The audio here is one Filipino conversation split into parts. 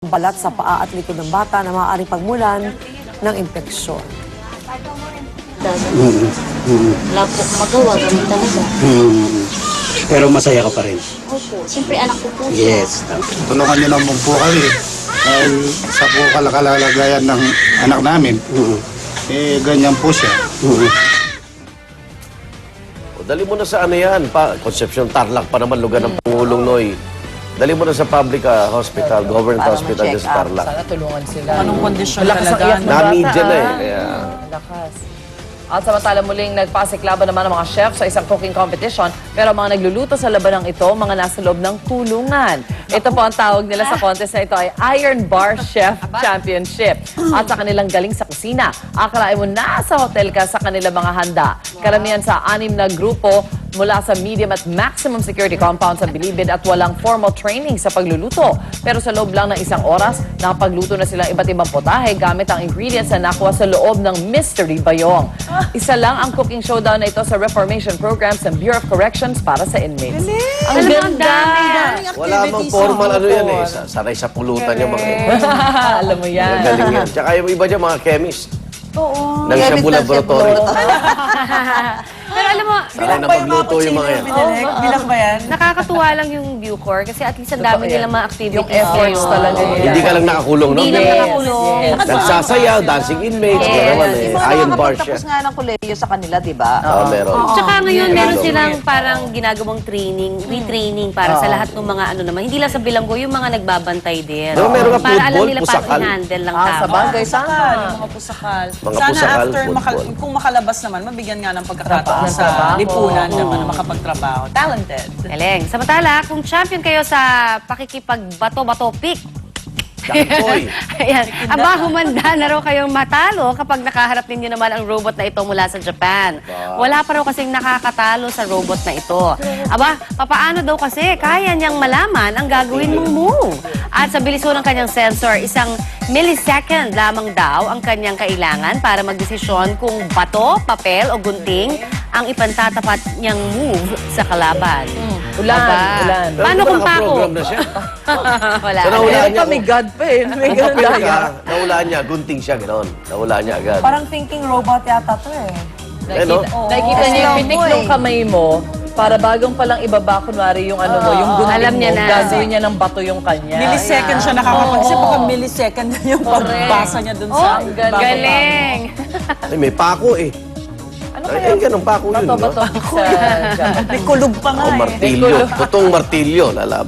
balat sa paa at likod ng bata na maaaring pagmulan ng impeksyon. Wala po magawa, ganun talaga. Pero masaya ka pa rin. Opo, siyempre anak ko po siya. Yes. Tulungan niyo naman po kami. Dahil sa po kalalagayan ng anak namin, ganyan po siya. O, dali mo na sa ano yan, Concepcion, Tarlac pa naman, lugar ng Pangulong Noy. Dali mo na sa public hospital, government Para hospital ma-check dyan sa up. Tarlac. Sana tulungan sila. Anong kondisyon Malakas ang talaga? iyak ng bata. Na-media na eh. Kaya... Lakas. At samantala muling nagpasiklaban naman ang mga chef sa isang cooking competition, pero mga nagluluto sa labanang ito, mga nasa loob ng kulungan. Ito po ang tawag nila sa contest na ito ay Iron Bar Chef Championship. At sa kanilang galing sa kusina, akalain mo nasa hotel ka sa kanilang mga handa. Karamihan sa 6 na grupo mula sa medium at maximum security compound sa Bilibid at walang formal training sa pagluluto. Pero sa loob lang ng 1 oras, nakapagluto na silang iba't ibang potahe gamit ang ingredients na nakuha sa loob ng Mystery Bayong. Isa lang ang cooking showdown na ito sa Reformation Programs ng Bureau of Corrections para sa inmates. Ang ganda! Wala mang formal ano yan eh. Sanay sa pulutan yung mga Alam mo yan. Galing yan. Tsaka yung iba dyan, mga chemist. Oo. Nang Shabu Laboratory. Pero alam mo, Sanay na magluto yung mga yan. Bilang ba yan? nakakatuwa lang yung Bucor kasi at least ang dami nilang mga activities. Yung efforts ngayon. talaga yun. Hindi ka lang nakakulong, no? Hindi lang nakakulong. Nagsasayaw, dancing inmates, yes. Naman eh. Yung mga Iron Bar nakapagtapos Chef. nga ng kolehiyo sa kanila, di ba? Oo, meron. Tsaka ngayon meron silang parang ginagawang training, retraining para sa lahat ng mga ano naman. Hindi lang sa bilanggo, yung mga nagbabantay din. Pero meron nga Para alam football, nila pusakal. paano i-handle lang Sa tama. bagay, sana. Yung mga pusakal. Mga Sana pusakal, after, football. kung makalabas naman, mabigyan nga ng pagkakataon Trabaho. sa lipunan naman na makapagtrabaho. Talented. Galing. Samantala, kung champion kayo sa pakikipag-bato-bato pick, Daktoy. ayan. Aba, humanda na raw kayong matalo kapag nakaharap ninyo naman ang robot na ito mula sa Japan. Wala pa raw kasing nakakatalo sa robot na ito. Aba, papaano daw kasi kaya niyang malaman ang gagawin mong move? At sa bilis ng kanyang sensor, 1 millisecond lamang daw ang kanyang kailangan para magdesisyon kung bato, papel o gunting ang ipantatapat niyang move sa kalaban. Ulan, Aba. ulan. Pero Paano di ba kung pako? nakaprogram na siya? Wala. So, nahulaan niya. May God pa eh. May Kung God papel tayo. ka, nahulaan niya, gunting siya, gano'n. Nahulaan niya agad. Parang thinking robot yata to eh. Ano? Nakikita niya yung pitik ng kamay mo para bagong palang ibaba, kunwari yung ano mo, yung gunting Alam niya mo, na. gagawin niya ng bato yung kanya. Millisecond siya nakakapag-isip. Baka millisecond na yung pagbasa niya dun sa... Galing. Ay, may pako eh. Ano Ay, kaya? ganun pako yun, no? Bato-bato sa Japan. May kulog pa nga O, eh. martilyo. Totoong martilyo, lalab.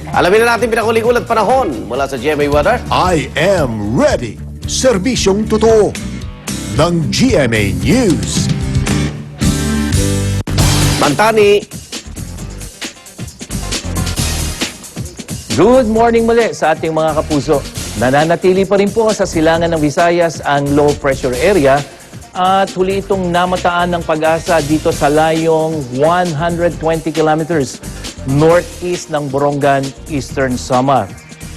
Alamin na natin pinakuling-ulat panahon mula sa GMA Weather. I am ready. Serbisyong totoo ng GMA News. Mantani. Good morning muli sa ating mga kapuso. Nananatili pa rin po sa silangan ng Visayas ang low pressure area at huli itong namataan ng pag-asa dito sa layong 120 kilometers northeast ng Borongan, Eastern Samar.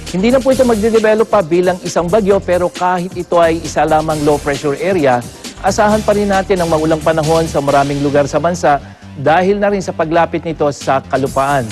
Hindi na po ito magde-develop pa bilang isang bagyo pero kahit ito ay isa lamang low pressure area, asahan pa rin natin ang maulang panahon sa maraming lugar sa bansa dahil na rin sa paglapit nito sa kalupaan.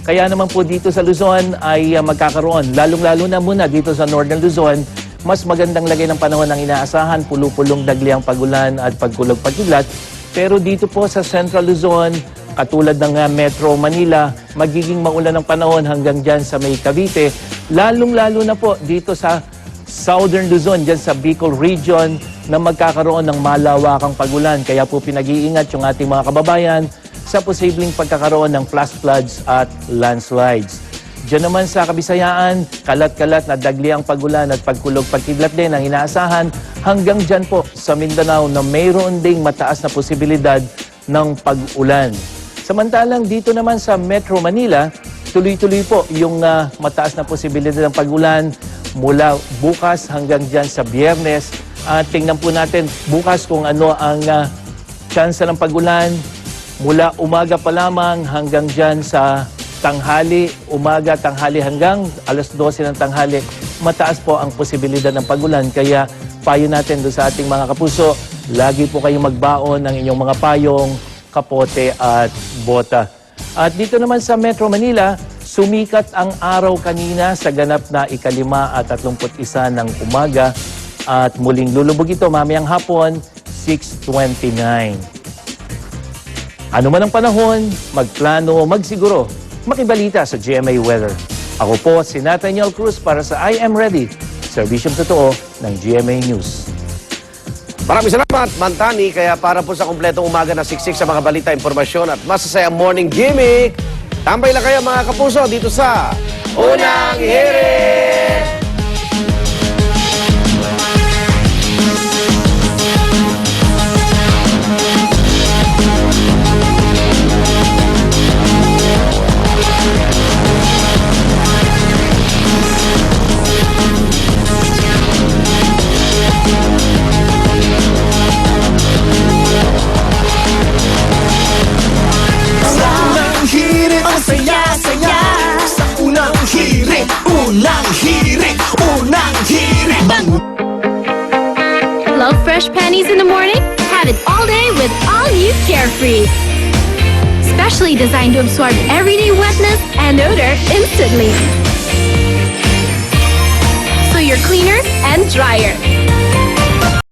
Kaya naman po dito sa Luzon ay magkakaroon, lalong-lalo na muna dito sa Northern Luzon, mas magandang lagay ng panahon ang inaasahan, pulupulong dagliang pagulan at pagkulog-pagkidlat. Pero dito po sa Central Luzon, katulad ng Metro Manila, magiging maulan ng panahon hanggang dyan sa may Cavite, lalong-lalo na po dito sa Southern Luzon, dyan sa Bicol Region, na magkakaroon ng malawakang pagulan. Kaya po pinag-iingat yung ating mga kababayan sa posibleng pagkakaroon ng flash floods at landslides. Diyan naman sa Kabisayaan, kalat-kalat na dagliang pagulan at pagkulog-pagkidlat din ang inaasahan hanggang dyan po sa Mindanao na mayroon ding mataas na posibilidad ng pag-ulan. Samantalang dito naman sa Metro Manila, tuloy-tuloy po yung mataas na posibilidad ng pag-ulan mula bukas hanggang dyan sa Biyernes. At tingnan po natin bukas kung ano ang tsansa ng pag-ulan mula umaga pa lamang hanggang dyan sa tanghali, umaga, tanghali hanggang alas 12 ng tanghali. Mataas po ang posibilidad ng pag-ulan. Kaya payo natin doon sa ating mga kapuso, lagi po kayong magbaon ng inyong mga payong, kapote at bota. At dito naman sa Metro Manila, Sumikat ang araw kanina sa ganap na 5:31 ng umaga at muling lulubog ito mamayang hapon, 6:29. Ano man ang panahon, magplano, magsiguro, makibalita sa GMA Weather. Ako po si Nathaniel Cruz para sa I Am Ready, serbisyong totoo ng GMA News. Maraming salamat, Mantani. Kaya para po sa kumpletong umaga na siksik sa mga balita, impormasyon at masasayang morning gimmick, tambay lang kayo mga kapuso dito sa Unang Hirit! Love fresh panties in the morning? Have it all day with all new Carefree. Specially designed to absorb everyday wetness and odor instantly. So you're cleaner and drier.